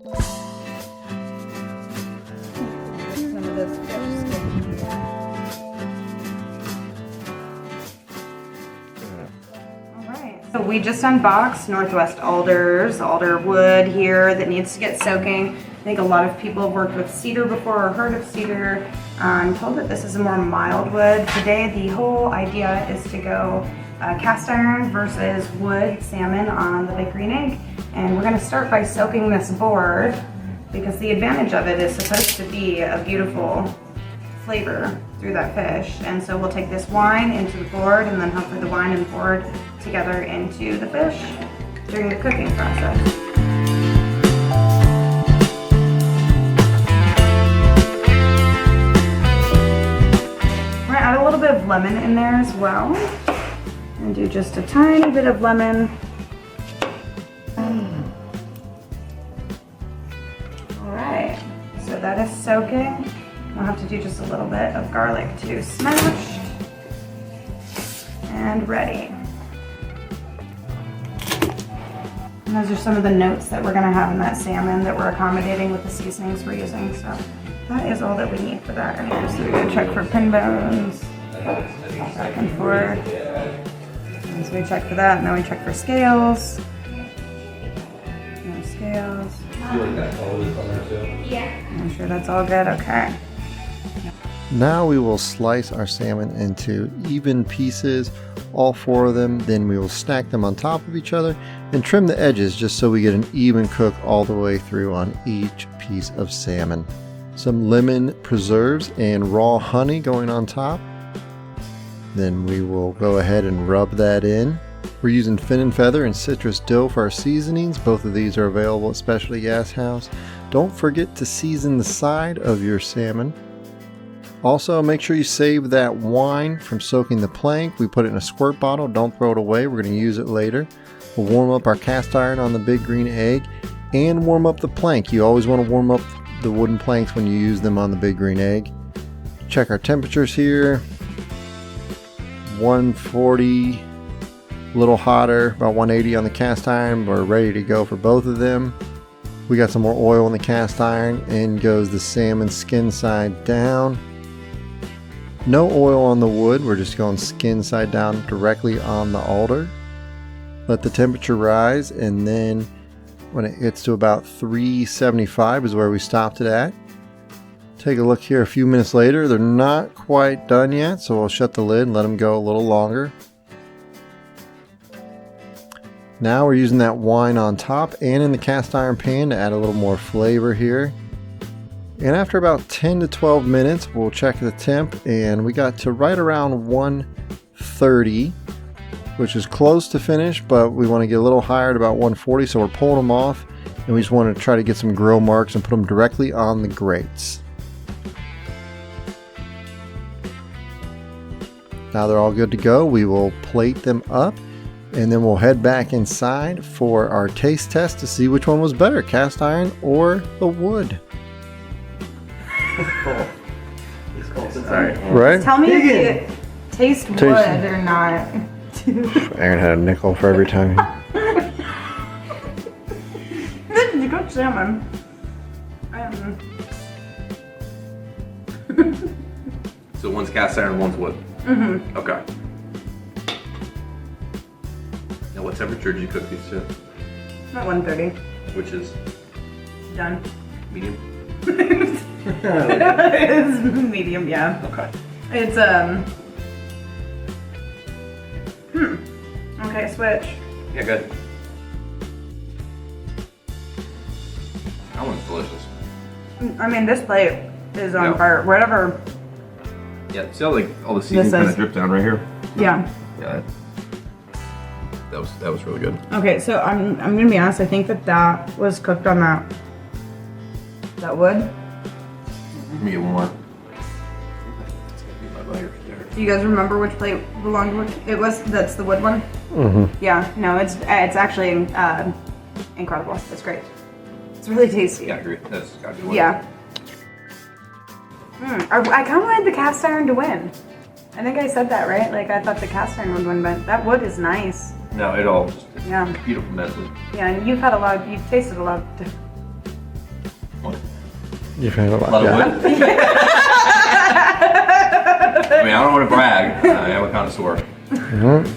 Some of this fish skin. Alright, so we just unboxed Northwest alders, alder wood here that needs to get soaking. I think a lot of people have worked with cedar before or heard of cedar. I'm told that this is a more mild wood. Today the whole idea is to go cast iron versus wood salmon on the big green egg. And we're going to start by soaking this board because the advantage of it is supposed to be a beautiful flavor through that fish. And so we'll take this wine into the board and then hopefully the wine and board together into the fish during the cooking process. We're going to add a little bit of lemon in there as well. And do just a tiny bit of lemon. Alright, so that is soaking. We'll have to do just a little bit of garlic to smash. And ready. And those are some of the notes that we're going to have in that salmon that we're accommodating with the seasonings we're using. So that is all that we need for that. So we're going to check for pin bones. Back and forth. And so we check for that, and then we check for scales. No scales. Yeah. I'm sure that's all good. Okay. Now we will slice our salmon into even pieces, all 4 of them. Then we will stack them on top of each other and trim the edges just so we get an even cook all the way through on each piece of salmon. Some lemon preserves and raw honey going on top. Then we will go ahead and rub that in. We're using fin and feather and citrus dill for our seasonings. Both of these are available at Specialty Gas House. Don't forget to season the side of your salmon. Also, make sure you save that wine from soaking the plank. We put it in a squirt bottle. Don't throw it away. We're going to use it later. We'll warm up our cast iron on the big green egg and warm up the plank. You always want to warm up the wooden planks when you use them on the big green egg. Check our temperatures here. 140, a little hotter, about 180 on the cast iron. We're ready to go for both of them. We got some more oil in the cast iron, and goes the salmon skin side down. No oil on the wood, we're just going skin side down directly on the alder. Let the temperature rise, and then when it gets to about 375 is where we stopped it at. Take a look here a few minutes later. They're not quite done yet, so we'll shut the lid and let them go a little longer. Now we're using that wine on top and in the cast iron pan to add a little more flavor here. And after about 10 to 12 minutes, we'll check the temp, and we got to right around 130, which is close to finish, but we want to get a little higher at about 140, so we're pulling them off, and we just want to try to get some grill marks and put them directly on the grates. Now they're all good to go. We will plate them up, and then we'll head back inside for our taste test to see which one was better, cast iron or the wood. Right? Tell me if you taste wood or not. Aaron had a nickel for every time. This is good salmon. So one's cast iron, one's wood. Mm-hmm. Okay. Now what temperature did you cook these to? About 130. Which is Done. medium? It's medium, yeah. Okay. It's Okay, switch. Yeah, good. That one's delicious. I mean, this plate is on Yeah. fire. Whatever. Yeah, see how like all the seasoning kind of dripped down right here? Yeah. Yeah. That was really good. Okay, so I'm gonna be honest. I think that was cooked on that wood. Let me get one more. Do you guys remember which plate belonged to which? It was, that's the wood one? Mm-hmm. Yeah, no, it's actually incredible. It's great. It's really tasty. Yeah, I agree. That's gotta be one. Yeah. I kind of wanted the cast iron to win. I think I said that, right? Like, I thought the cast iron would win, but that wood is nice. No, it all just Yeah. beautiful message. Yeah, and you've tasted a lot of You've had a lot. A lot of wood. I mean, I don't want to brag. I am a connoisseur.